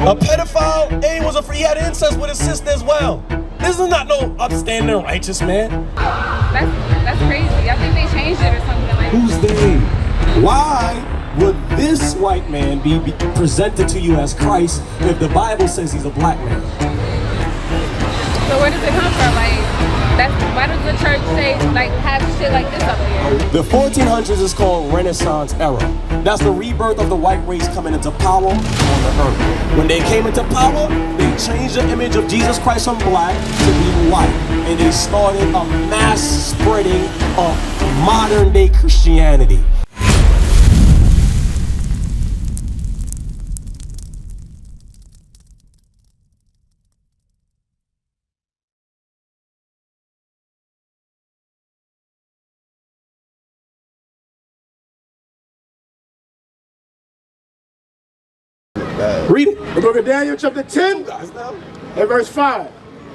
A pedophile, and he had incest with his sister as well. This is not no upstanding righteous man. That's crazy. I think they changed it or something like that. Who's they? Why would this white man be presented to you as Christ if the Bible says he's a black man? So where does it come from? Why does the church say, have shit like this up here? The 1400s is called Renaissance era. That's the rebirth of the white race coming into power on the earth. When they came into power, they changed the image of Jesus Christ from black to be white. And they started a mass spreading of modern day Christianity. Read it. The book of Daniel, chapter 10, and verse 5.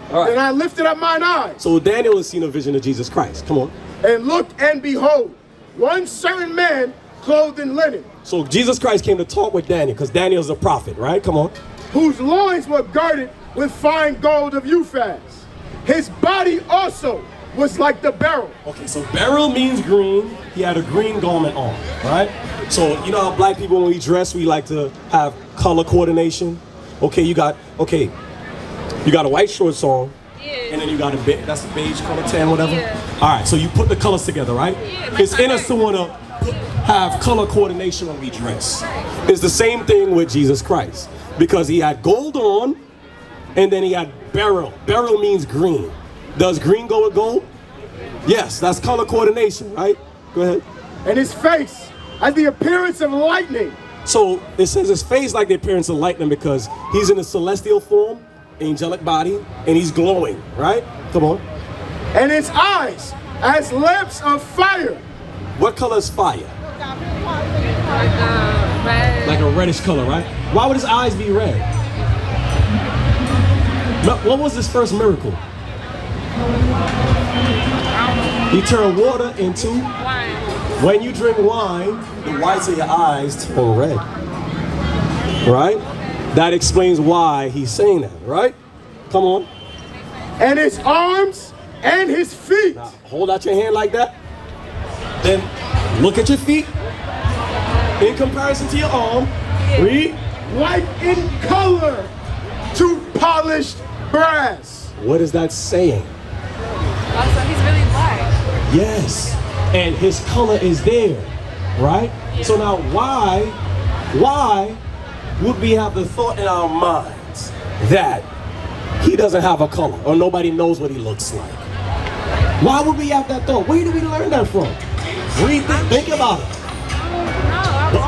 All right. Then I lifted up mine eyes. So Daniel has seen a vision of Jesus Christ. Come on. And looked, and behold, one certain man clothed in linen. So Jesus Christ came to talk with Daniel, because Daniel's a prophet, right? Come on. Whose loins were girded with fine gold of Uphaz. His body also was like the beryl. Okay, so beryl means green. He had a green garment on, right? So you know how black people, when we dress, we like to have color coordination. Okay, you got a white shorts on, and then you got that's a beige color, tan, whatever. All right, so you put the colors together, right? It's in us to want to have color coordination when we dress. It's the same thing with Jesus Christ, because he had gold on, and then he had beryl. Beryl means green. Does green go with gold? Yes, that's color coordination, right? Go ahead. And his face has the appearance of lightning. So it says his face like the appearance of lightning because he's in a celestial form, angelic body, and he's glowing, right? Come on. And his eyes as lamps of fire. What color is fire? Red. Like a reddish color, right? Why would his eyes be red? What was his first miracle? He turned water into Wine. When you drink wine, the whites of your eyes turn red. Right? That explains why he's saying that, right? Come on. And his arms and his feet. Now, hold out your hand like that. Then look at your feet in comparison to your arm. Read. White in color to polished brass. What is that saying? Also, he's really black. Yes. And his color is there, right? Yeah. So now why would we have the thought in our minds that he doesn't have a color or nobody knows what he looks like? Why would we have that thought? Where did we learn that from? Think about it.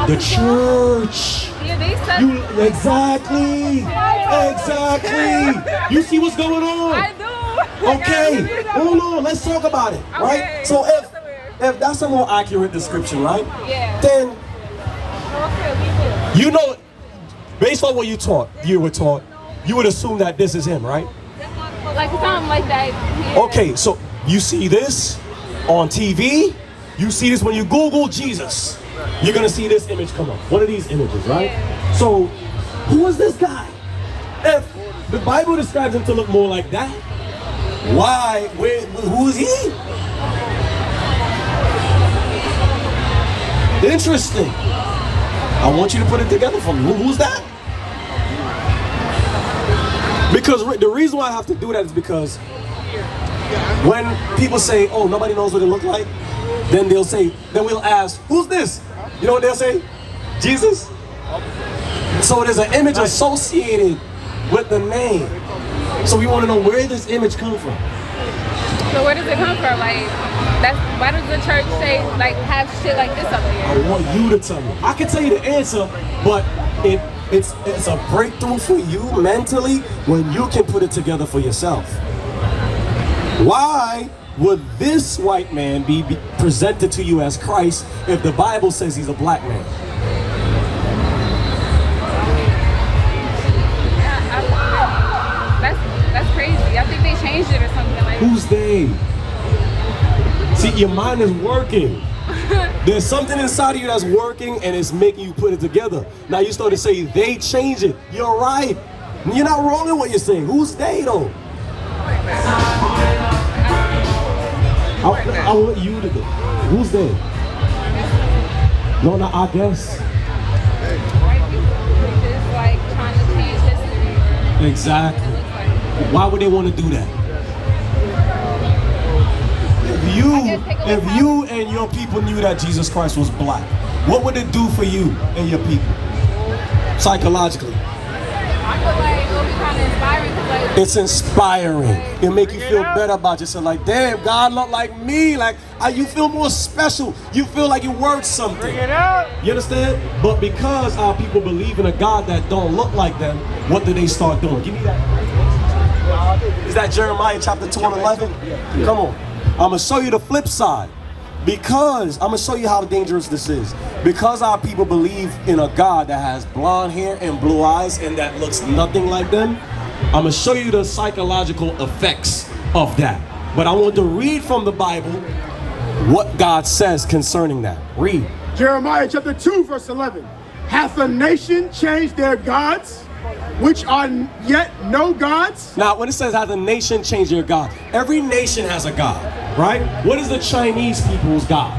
The church. Yeah, they said Exactly. You see what's going on? I do. Okay, hold on, let's talk about it, right? Okay. So if that's a more accurate description, right? Yeah. Then, you know, based on what you were taught, you would assume that this is him, right? Like something like that. Yeah. Okay, so you see this on TV, you see this when you Google Jesus, you're gonna see this image come up. One of these images, right? Yeah. So, who is this guy? If the Bible describes him to look more like that, why? Who is he? Interesting. I want you to put it together for me. Who's that? Because the reason why I have to do that is because when people say, oh, nobody knows what it look like, then we'll ask, who's this? You know what they'll say? Jesus. So there's an image associated with the name. So we want to know where this image comes from. So where does it come from? Why does the church say have shit like this up here? I want you to tell me. I can tell you the answer, but it's a breakthrough for you mentally when you can put it together for yourself. Why would this white man be presented to you as Christ if the Bible says he's a black man? That's crazy. I think they changed it or something like that. Who's they? See, your mind is working. There's something inside of you that's working and it's making you put it together. Now you start to say they change it. You're right. You're not wrong in what you're saying. Who's they though? I want you to go. Who's they? No, not I guess. White people just like trying to change history. Exactly. Why would they want to do that? If you and your people knew that Jesus Christ was black, what would it do for you and your people? Psychologically. I feel like it'll be kind of inspiring because like, It's inspiring. It'll make you feel better about yourself. Like, damn, God look like me. Like, you feel more special. You feel like you're worth something. You understand? But because our people believe in a God that don't look like them, what do they start doing? Give me that. Is that Jeremiah chapter 2 and 11? Come on. I'm going to show you the flip side. Because, I'm going to show you how dangerous this is. Because our people believe in a God that has blonde hair and blue eyes and that looks nothing like them, I'm going to show you the psychological effects of that. But I want to read from the Bible what God says concerning that. Read. Jeremiah chapter 2 verse 11. Hath a nation changed their gods, which are yet no gods? Now, when it says hath a nation changed their God, every nation has a God, right? What is the Chinese people's God?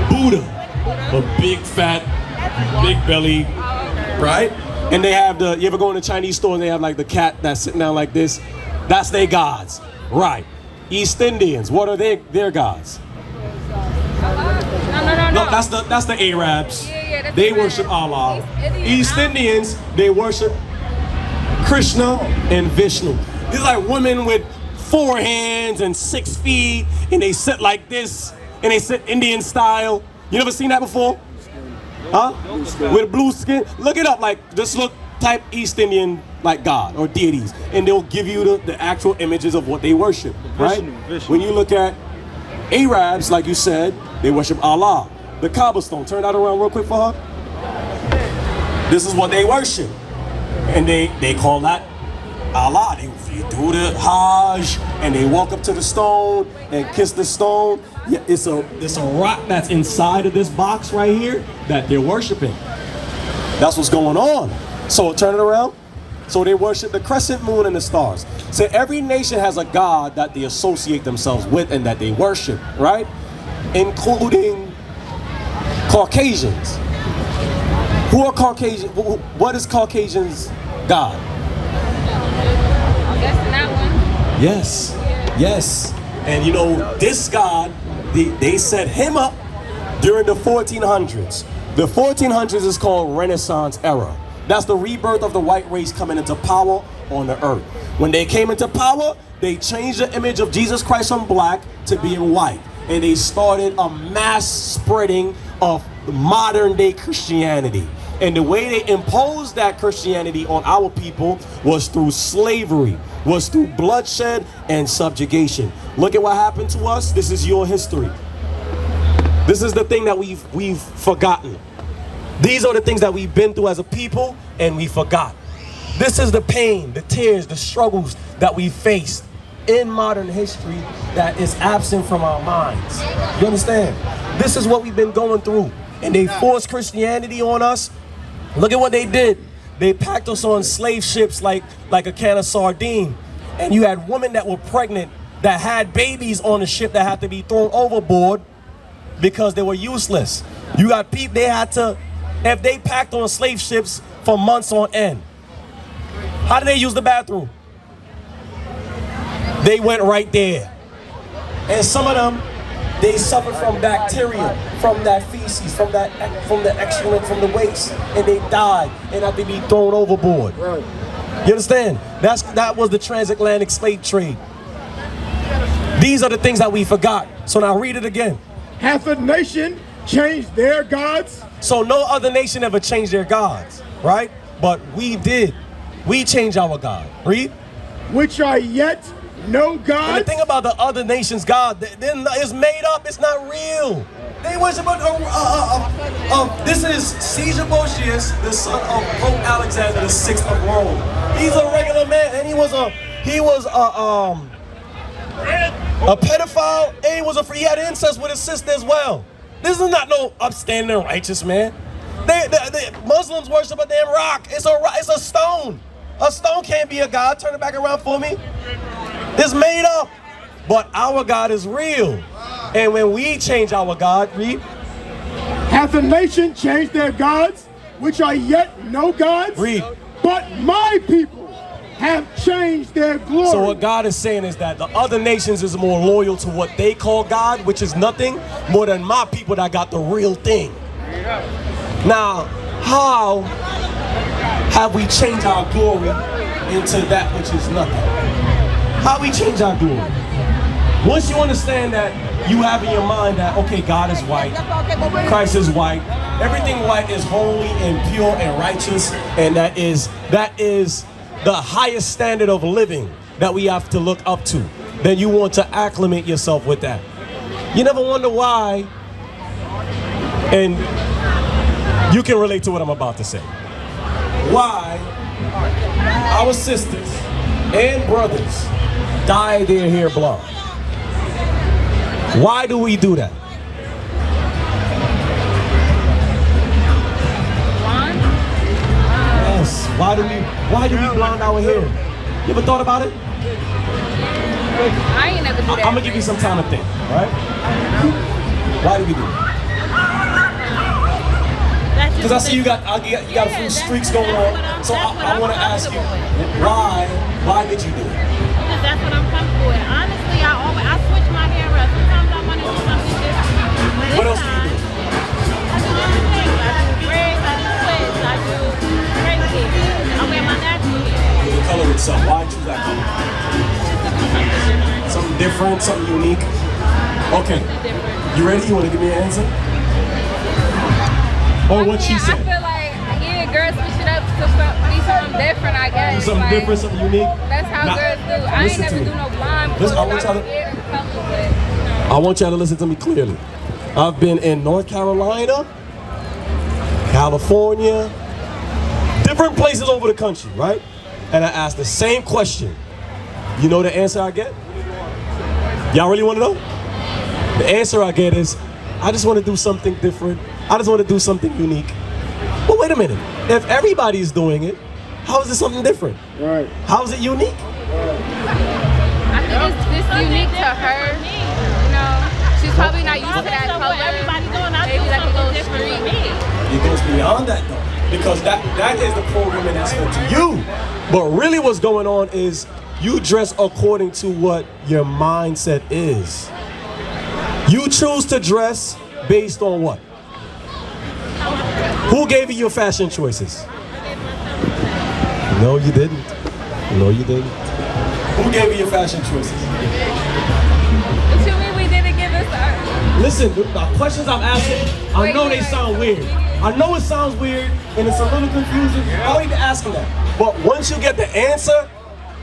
Buddha. A big fat, big belly, right? And they have you ever go in a Chinese store and they have like the cat that's sitting down like this? That's their gods, right? East Indians, what are their gods? No, that's the Arabs. Yeah, they worship Allah. East Indians, they worship Krishna and Vishnu. These are like women with 4 hands and 6 feet, and they sit like this, and they sit Indian style. You never seen that before? Huh? With blue skin. Look it up, like just type East Indian like God or deities, and they'll give you the actual images of what they worship, right? When you look at Arabs, like you said, they worship Allah. The cobblestone, turn that around real quick for her. This is what they worship. And they call that Allah. They do the Hajj and they walk up to the stone and kiss the stone. Yeah, it's a rock that's inside of this box right here that they're worshiping. That's what's going on. So turn it around. So they worship the crescent moon and the stars. So every nation has a God that they associate themselves with and that they worship, right? Including Caucasians. Who are Caucasian? What is Caucasians' God? I'm guessing that one. Yes, yes. And you know, this God, they set him up during the 1400s. The 1400s is called Renaissance era. That's the rebirth of the white race coming into power on the earth. When they came into power, they changed the image of Jesus Christ from black to being white. And they started a mass spreading of modern day Christianity. And the way they imposed that Christianity on our people was through slavery, was through bloodshed and subjugation. Look at what happened to us. This is your history. This is the thing that we've forgotten. These are the things that we've been through as a people and we forgot. This is the pain, the tears, the struggles that we faced in modern history that is absent from our minds. You understand? This is what we've been going through. And they forced Christianity on us. Look at what they did. They packed us on slave ships like a can of sardine. And you had women that were pregnant that had babies on the ship that had to be thrown overboard because they were useless. You got people, they had to, if they packed on slave ships for months on end, how did they use the bathroom? They went right there. And some of them, they suffered from bacteria, from that feces, from the excrement from the waste, and they died and had to be thrown overboard. Right. You understand? That was the transatlantic slave trade. These are the things that we forgot. So now read it again. Hath a nation changed their gods? So no other nation ever changed their gods, right? But we did. We changed our God. Read. Which are yet no gods. And the thing about the other nations' God, it's made up. It's not real. They worship this is Caesar Borgias, the son of Pope Alexander VI of Rome. He's a regular man, and he was A pedophile, and he had incest with his sister as well. This is not no upstanding righteous man. The Muslims worship a damn rock. It's a stone. A stone can't be a God. Turn it back around for me. It's made up. But our God is real. And when we change our God, read. Hath the nation changed their gods, which are yet no gods? Read. But my people have changed their glory. So what God is saying is that the other nations is more loyal to what they call God, which is nothing more than my people that got the real thing. Now, how have we changed our glory into that which is nothing? How we change our glory? Once you understand that you have in your mind that, okay, God is white, Christ is white, everything white is holy and pure and righteous, and that is the highest standard of living that we have to look up to, then you want to acclimate yourself with that. You never wonder why, and you can relate to what I'm about to say, why our sisters and brothers dye their hair blonde. Why do we do that? Yes. Why do we blonde our hair? You ever thought about it? I ain't never do that. I'm gonna give you some time to think, all right? Why do we do it? Because I see you got a few streaks going on. So I want to ask you, why did you do it? Because that's what I'm comfortable with. Honestly, I switch my hair up. Sometimes I want to do something different. What else do you do? I do other things. I do braids, I do twists, I do straight hair. I wear my natural hair. The color itself. Why choose that color? Something different, something unique. Okay. You ready? You want to give me an answer? Or what she said? I feel like, yeah, girls switch it up to be something different, I guess. Do something different, something unique? That's how girls do. I ain't never do no blind Listen, I want y'all to listen to me clearly. I've been in North Carolina, California, different places over the country, right? And I asked the same question. You know the answer I get? Y'all really want to know? The answer I get is, I just want to do something different. I just want to do something unique. But wait a minute. If everybody's doing it, how is it something different? Right. How is it unique? I think it's just unique to her. You know, she's probably not used to that color. Everybody doing, I Maybe do like a something little different for street. me. It goes beyond that though. Because that is the programming that's meant to you. But really what's going on is you dress according to what your mindset is. You choose to dress based on what? Who gave you your fashion choices? No, you didn't. No, you didn't. Who gave you your fashion choices? What you mean we didn't give us our... Listen, the questions I'm asking, I know they sound weird. I know it sounds weird and it's a little confusing. I don't even asking that. But once you get the answer,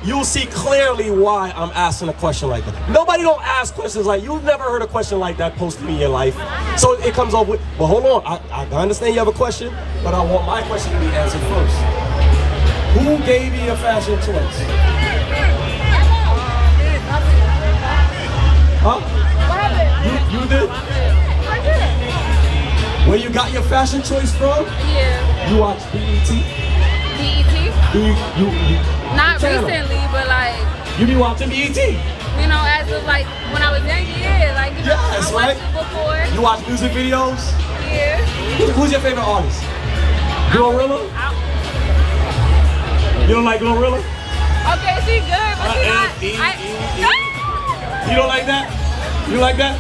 you'll see clearly why I'm asking a question like that. Nobody don't ask questions like, you've never heard a question like that posted in your life. So it comes off with, but hold on, I understand you have a question, but I want my question to be answered first. Who gave you your fashion choice? Huh? You did? Where you got your fashion choice from? Yeah. You watch BET? BET? You Not channel? recently, but like, You be watching BET? you know, as of like, when I was young, yeah. Like, you know, Yes, I watched right? it before. You watch music videos? Yeah. Who's your favorite artist? Glorilla? You don't like Glorilla? Okay, she good, but she not... You don't like that? You like that?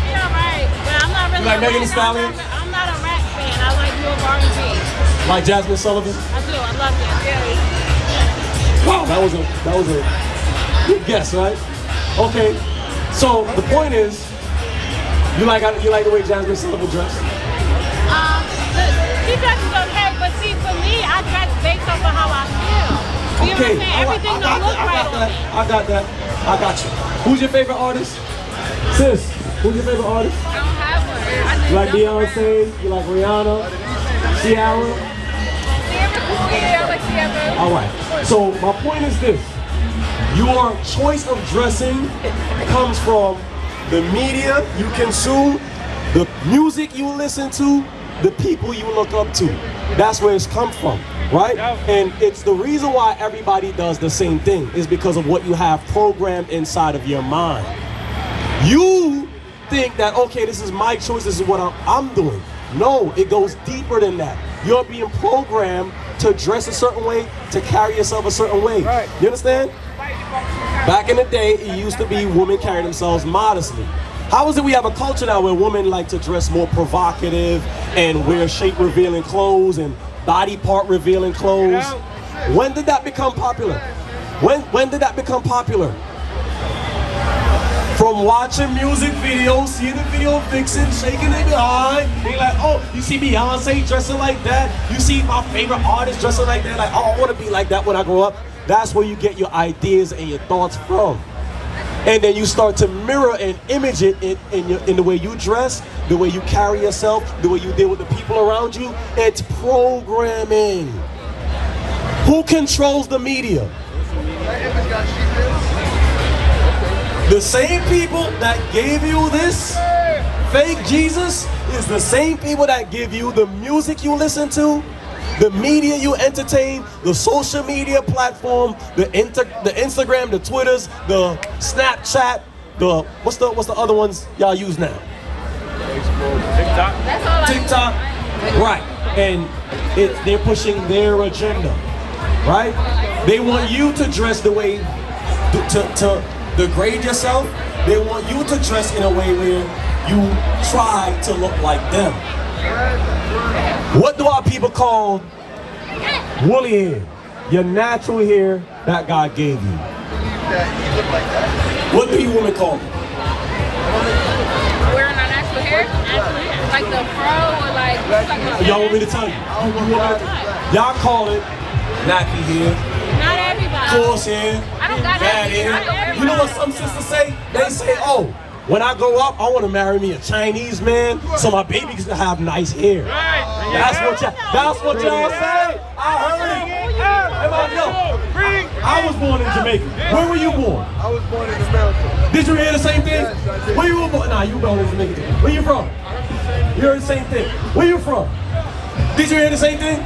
Yeah, right. But I'm not really You like a Megan Thee rap- Stallion? I'm not a rap fan. I like more R&B. Like Jasmine Sullivan? I do. I love that. Yeah. Wow, that was a good guess, right? Okay, so the point is, you like the way Jasmine Sullivan dressed? She dresses okay, but see, for me, I dress based off of how I feel. You know what I'm saying? Everything don't look right on me. I got that. I got you. Who's your favorite artist? Sis, who's your favorite artist? I don't have one. I just You like jump around. Beyonce? You like Rihanna? Ciara? Sierra cool, yeah, I like Sierra. All right. So my point is this: Your choice of dressing comes from the media you consume, the music you listen to, the people you look up to. That's where it's come from, right? And it's the reason why everybody does the same thing is because of what you have programmed inside of your mind. You think that, okay, this is my choice, this is what I'm doing. No, it goes deeper than that. You're being programmed to dress a certain way, to carry yourself a certain way. Right. You understand? Back in the day, it used to be women carry themselves modestly. How is it we have a culture now where women like to dress more provocative and wear shape revealing clothes and body part revealing clothes? When did that become popular? When did that become popular? From watching music videos, seeing the video vixen shaking it behind, being like, oh, you see Beyonce dressing like that? You see my favorite artist dressing like that? Like, oh, I want to be like that when I grow up. That's where you get your ideas and your thoughts from. And then you start to mirror and image it in the way you dress, the way you carry yourself, the way you deal with the people around you. It's programming. Who controls the media? The same people that gave you this fake Jesus is the same people that give you the music you listen to, the media you entertain, the social media platform, the Instagram, the Twitters, the Snapchat, the what's the other ones y'all use now? TikTok. That's all TikTok. Right. And they're pushing their agenda. Right? They want you to dress the way to degrade yourself. They want you to dress in a way where you try to look like them. What do our people call woolly hair? Your natural hair that God gave you. What do you women call it? Wearing our natural hair? Like the fro or like... Y'all want me to tell you? Y'all call it nappy hair. Not everybody. Coarse hair. I don't got bad hair. You know what some sisters say? They say, oh, when I grow up, I want to marry me a Chinese man so my baby can have nice hair. That's what y'all say. I heard it. I was born in Jamaica. Where were you born? I was born in America. Did you hear the same thing? Yes, I did. Where you were born? Nah, you were born in Jamaica. Where you from? You heard the same thing. Where you from? Did you hear the same thing?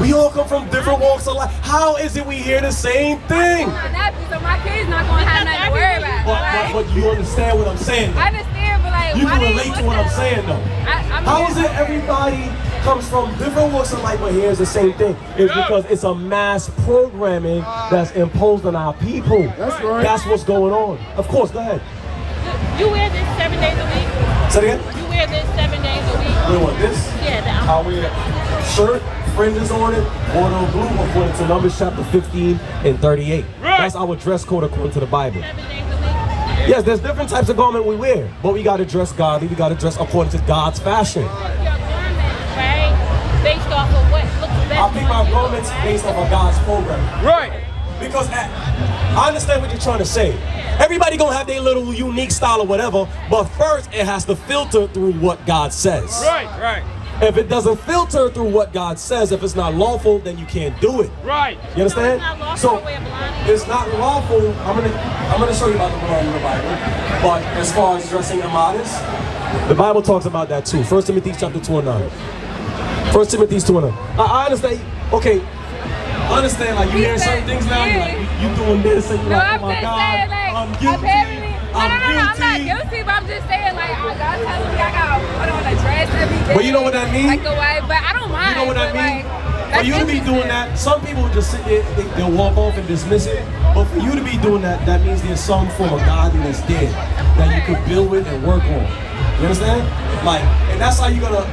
We all come from different walks of life. How is it we hear the same thing? So my kid's not going to have nothing to worry about. But you understand what I'm saying, though. I understand, but like, You why can relate to what I'm saying, though. How is it everybody comes from different walks of life but hears the same thing? It's because it's a mass programming that's imposed on our people. That's right. That's what's going on. Of course, go ahead. You wear this 7 days a week? Say it again? You wear this 7 days a week? Wait, what, this? Yeah, I wear a shirt, fringes on it, bordeaux blue, according to Numbers chapter 15 and 38. That's our dress code according to the Bible. 7 days a week? Yes, there's different types of garment we wear, but we gotta dress godly, we gotta dress according to God's fashion. Your garment, right? Based off of what looks best. I pick my garments based off of God's program. Right. Because I understand what you're trying to say. Everybody gonna have their little unique style or whatever, but first it has to filter through what God says. Right. If it doesn't filter through what God says, if it's not lawful, then you can't do it. Right. You understand? So It's not lawful. I'm gonna show you about the blood in the Bible. But as far as dressing immodest, the Bible talks about that too. 1 Timothy chapter 2 and 9. 1 Timothy 2 and 9. I understand. Okay. I understand, like you hear certain things now, you're like, you doing this, and you're like, oh my God, I'm guilty. I'm not guilty, but I'm just saying, like, God's telling me I gotta put on a dress every day. But you know what that means? Like the way, but I don't mind. You know what that means? Like, for you to be doing that, some people just sit there, they'll walk off and dismiss it. But for you to be doing that, that means there's some form of godliness there that you could build with and work on. You understand? Like, and that's how you're gonna,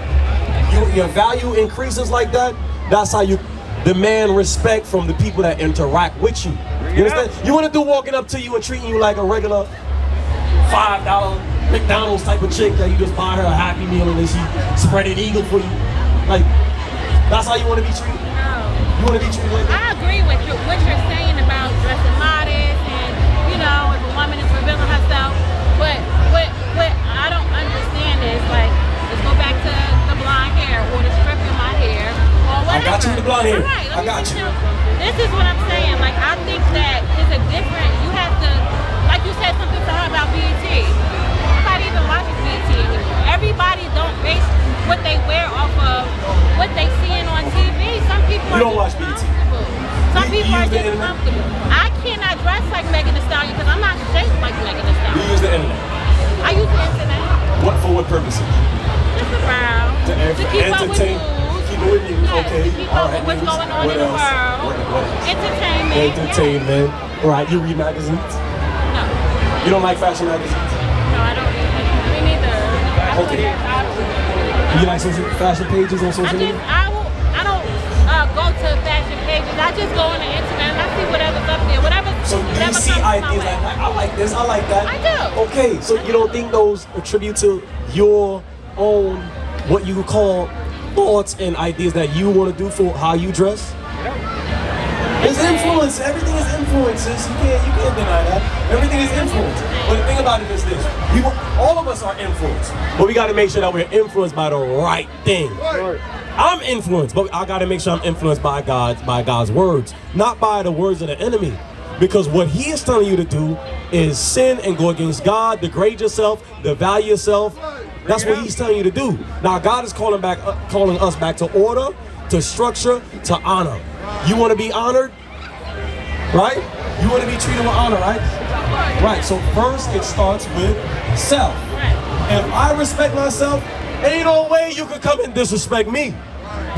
your value increases like that. That's how you demand respect from the people that interact with you. You understand? You want a dude walking up to you and treating you like a regular $5 McDonald's type of chick that you just buy her a Happy Meal and then she spread an eagle for you. Like, that's how you want to be treated? You want to be treated like that? I agree with what you're saying about dressing modest and, you know, if a woman is revealing herself. But what I don't understand is, like, let's go back to the blonde hair or the strip in my hair or whatever. got you with the blonde hair. Right, I got you. This is what I'm saying. Like, I think that it's a different, you have to, like you said something to her about BET. Nobody even watches BET anymore. Everybody don't base what they wear off of what they seeing on TV. Some people You are don't watch just BET. comfortable. Some You people are use the just internet? comfortable. I cannot dress like Megan Thee Stallion because I'm not shaped like Megan Thee You Stallion. use the internet. I use the internet. For what purposes? Just around. To keep up with entertain. news. Keep it with news. Yeah, Okay. to keep All up right. with what's news. going on What in the else? world. What else? Entertainment. Entertainment. Right. You read magazines? No. You don't like fashion magazines? No, I don't read it. Me neither. I feel Okay. like that's opposite. You like social fashion pages on social media? I don't go to fashion pages. I just go on the internet and I see whatever's up there. So do you see ideas like, I like this, I like that? I do. Okay, so you don't think those attribute to your own, what you call thoughts and ideas that you want to do for how you dress? It's influence. Everything is influences. You can't deny that. Everything is influence. But the thing about it is this: all of us are influenced, but we got to make sure that we're influenced by the right thing. Right. I'm influenced, but I got to make sure I'm influenced by God's words, not by the words of the enemy. Because what he is telling you to do is sin and go against God, degrade yourself, devalue yourself. That's what he's telling you to do. Now God is calling us back to order, to structure, to honor. You want to be honored, right? You want to be treated with honor, right? Right. So first it starts with self. If I respect myself, ain't no way you can come and disrespect me.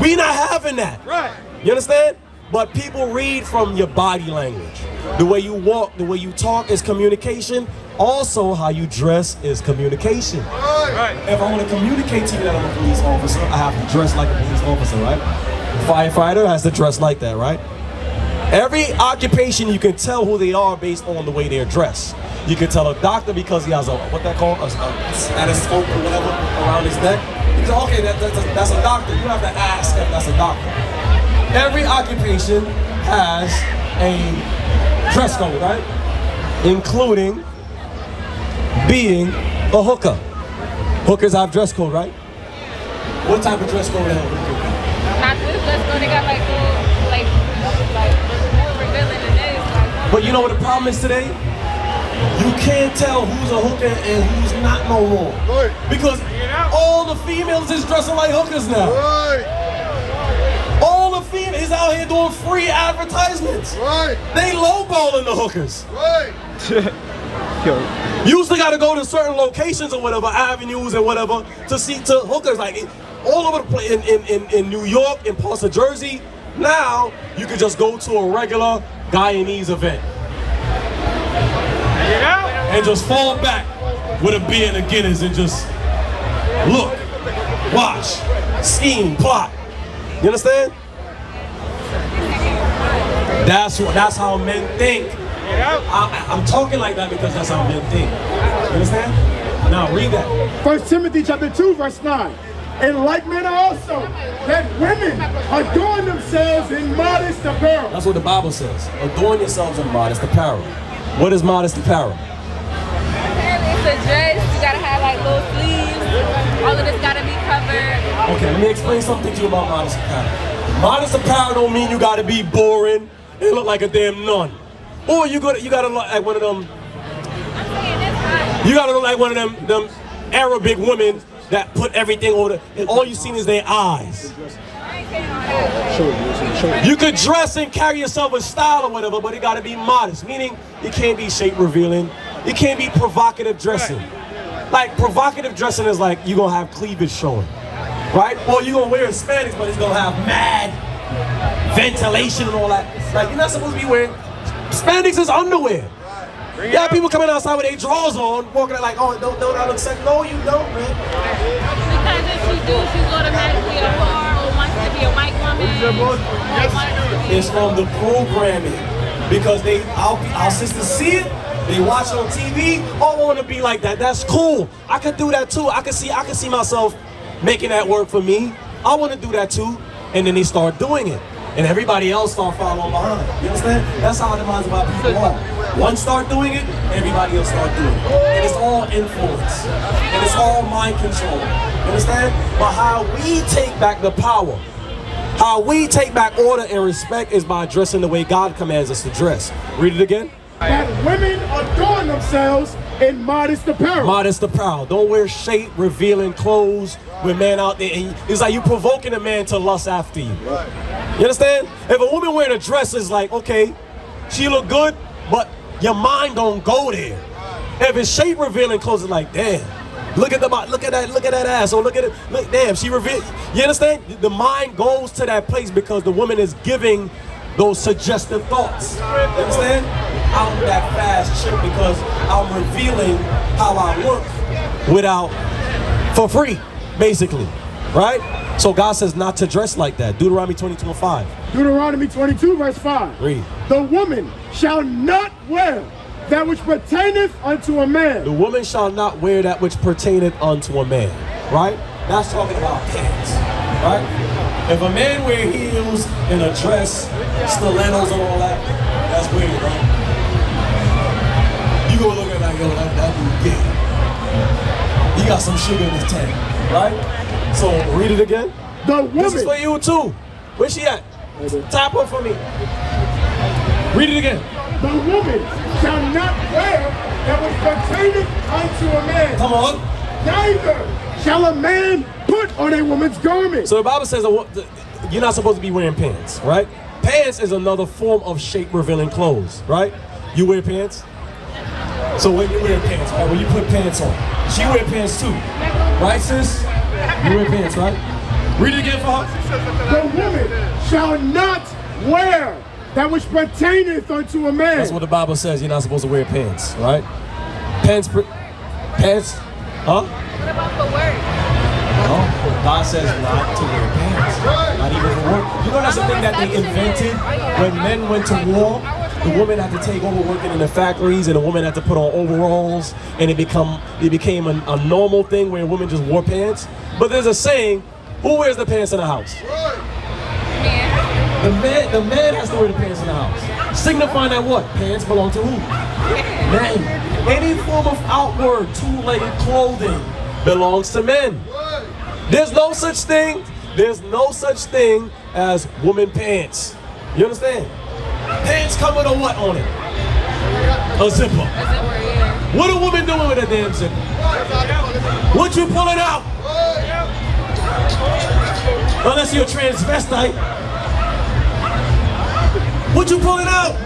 We not having that. Right. You understand? But people read from your body language. The way you walk, the way you talk is communication. Also, how you dress is communication. Right. If I want to communicate to you that I'm a police officer, I have to dress like a police officer, right? Firefighter has to dress like that, right? Every occupation, you can tell who they are based on the way they're dressed. You can tell a doctor because he has a, what they call a stethoscope or whatever around his neck. You say, okay, that's a doctor. You don't have to ask if that's a doctor. Every occupation has a dress code, right? Including being a hooker. Hookers have dress code, right? What type of dress code do they have? Not this dress code. They got like more revealing than this. Like, But you know what the problem is today? You can't tell who's a hooker and who's not no more. Right. Because all the females is dressing like hookers now. Right. All the females is out here doing free advertisements. Right. They lowballing the hookers. Right. You used to gotta go to certain locations or whatever, avenues and whatever, to see to hookers like all over the place in New York, in parts of Jersey. Now you could just go to a regular Guyanese event and just fall back with a beer and a Guinness and just look, watch, scheme, plot. You understand? That's how men think. I'm talking like that because that's how men think. You understand? Now read that. 1 Timothy chapter 2, verse 9. In like manner also, that women adorn themselves in modest apparel. That's what the Bible says. Adorn yourselves in modest apparel. What is modest apparel? apparently it's a dress. You gotta have like little sleeves. All of this gotta be covered. Okay, let me explain something to you about modest apparel. Modest apparel don't mean you gotta be boring and look like a damn nun. Or you gotta look like one of them. You gotta look like one of them Arabic women that put everything over the, and all you seen is their eyes. You could dress and carry yourself with style or whatever, but it gotta be modest, meaning it can't be shape revealing. It can't be provocative dressing. Like provocative dressing is like you gonna have cleavage showing, right? Or you gonna wear Hispanics, but it's gonna have mad ventilation and all that. Like you're not supposed to be wearing, Hispanics is underwear. You have people coming outside with their drawers on, walking out like, oh, don't I look sexy? No, you don't, man. Because if she do, she's automatically a whore or wants to be a white woman. It's from the programming. Because our sisters see it, they watch it on TV, oh, I want to be like that. That's cool. I could do that too. I can see myself making that work for me. I want to do that too. And then they start doing it. And everybody else start following behind. You understand? That's how the minds of our people are. One start doing it, everybody else start doing it. And it's all influence. And it's all mind control. You understand? But how we take back the power How we take back order and respect is by dressing the way God commands us to dress. Read it again. That women adorn themselves in modest apparel. Modest apparel. Don't wear shape revealing clothes with man out there. And it's like you provoking a man to lust after you. You understand? If a woman wearing a dress, is like, okay, she look good, but your mind don't go there. If it's shape revealing clothes, it's like, damn, look at that ass, or look at it, look, damn, she revealed. You understand? The mind goes to that place because the woman is giving those suggestive thoughts. You understand? I'm that fast chick because I'm revealing how I look for free, basically, right? So God says not to dress like that. Deuteronomy 22:5. Deuteronomy 22 verse 5. Read. The woman shall not wear that which pertaineth unto a man. The woman shall not wear that which pertaineth unto a man, right? That's talking about pants, right? If a man wear heels and a dress, stilettos and all that, that's weird, right? You go look at that, yo, that dude gay. He got some sugar in his tank, right? So read it again. The woman. This is for you too. Where's she at? Tap her for me. Read it again. The woman shall not wear that which pertaineth unto a man. Come on. Neither shall a man put on a woman's garment. So the Bible says you're not supposed to be wearing pants, right? Pants is another form of shape revealing clothes, right? You wear pants? So when you wear pants, right? When you put pants on, she wear pants too, right, sis? You wear pants, right? Read it again for her. The woman shall not wear that which pertaineth unto a man. That's what the Bible says. You're not supposed to wear pants, right? Pants, huh? What about for work? No, God says not to wear pants, not even for work. You know that's the thing that they invented when men went to war. The woman had to take over working in the factories, and the woman had to put on overalls, and it became a normal thing where women just wore pants. But there's a saying: who wears the pants in the house? The man has to wear the pants in the house. Signifying that what? Pants belong to who? Men. Any form of outward two-legged clothing belongs to men. There's no such thing as woman pants. You understand? Pants come with a what on it? A zipper. What a woman doing with a damn zipper? What you pulling out? Unless you're a transvestite. What you pulling out?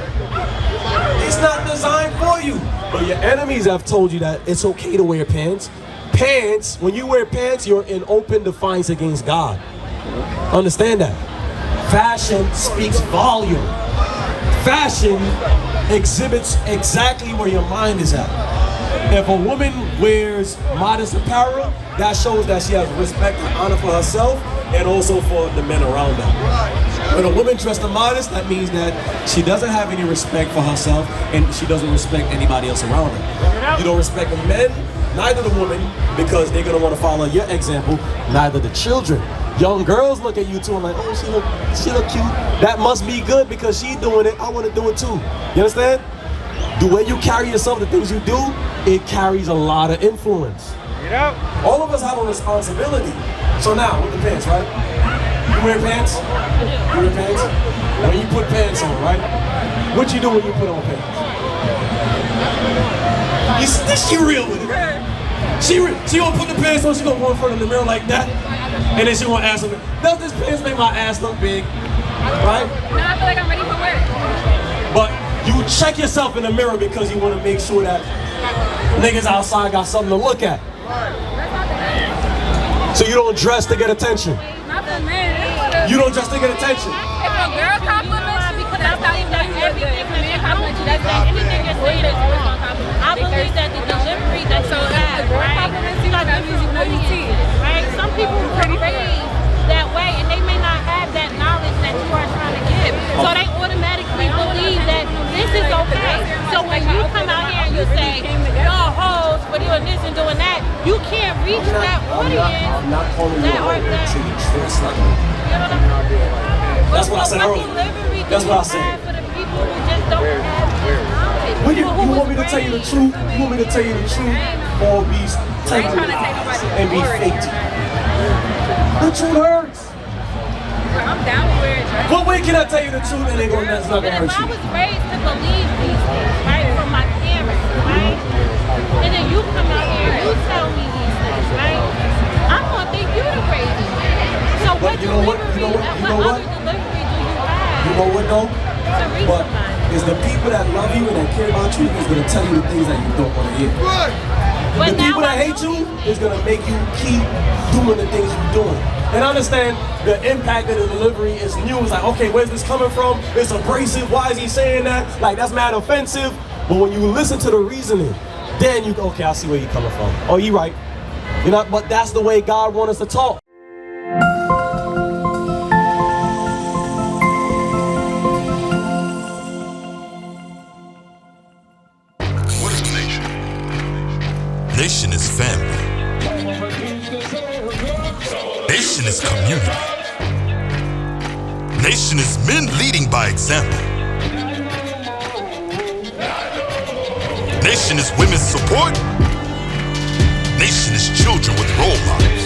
It's not designed for you. But your enemies have told you that it's okay to wear pants. Pants, when you wear pants, you're in open defiance against God. Understand that. Fashion speaks volume. Fashion exhibits exactly where your mind is at. If a woman wears modest apparel, that shows that she has respect and honor for herself and also for the men around her. When a woman dressed modest, that means that she doesn't have any respect for herself and she doesn't respect anybody else around her. You don't respect the men, neither the woman, because they're going to want to follow your example, neither the children. Young girls look at you too and like, oh, she look cute. That must be good because she's doing it. I want to do it too. You understand? The way you carry yourself, the things you do, it carries a lot of influence. All of us have a responsibility. So now, with the pants, right? You wear pants? You wear pants? When you put pants on, right? What you do when you put on pants? She real with it. She gonna put the pants on, she gonna go in front of the mirror like that, and then she gonna ask me, does this pants make my ass look big? Right? No, I feel like I'm ready for work. But you check yourself in the mirror because you want to make sure that niggas outside got something to look at. So you don't dress to get attention. Not the man. You don't dress to get attention. If a girl compliments you, that's not even everything. If a man compliments you, that's not anything you're saying is always gonna compliment. I believe that the delivery that you have, right? Right? Some people are raised that way and they may not have that knowledge that you are trying to give. So they automatically believe that this is okay. So when you come out here and you say, y'all hoes for doing this and doing that, you can't reach that audience. I'm not calling you a woman to you dress like me. That's what I said earlier. That's what I said. For the people who just don't have knowledge. You want me to tell you the truth? You want me to tell you the truth or be taken and be faked? The truth hurts. but I'm down with wearing dresses. What way can I tell you the truth and that's not But gonna if hurt I you? was raised to believe these things, right, from my parents, right, and then you come out here and you tell me these things, right, I'm gonna think you the crazy. So what you know what? delivery, You know what? You know what what? other delivery do you have? You know what though? To reach But somebody? it's the people that love you and that care about you is gonna tell you the things that you don't want to hear. But The now people that I hate know you is gonna make you keep doing the things you're doing. And I understand the impact of the delivery is new. It's like, okay, where's this coming from? It's abrasive. Why is he saying that? Like, that's mad offensive. But when you listen to the reasoning, then you go, okay, I see where you're coming from. Oh, you right. You know, but that's the way God wants us to talk. What is a nation? Nation is family. Nation is community. Nation is men leading by example. Nation is women's support. Nation is children with role models.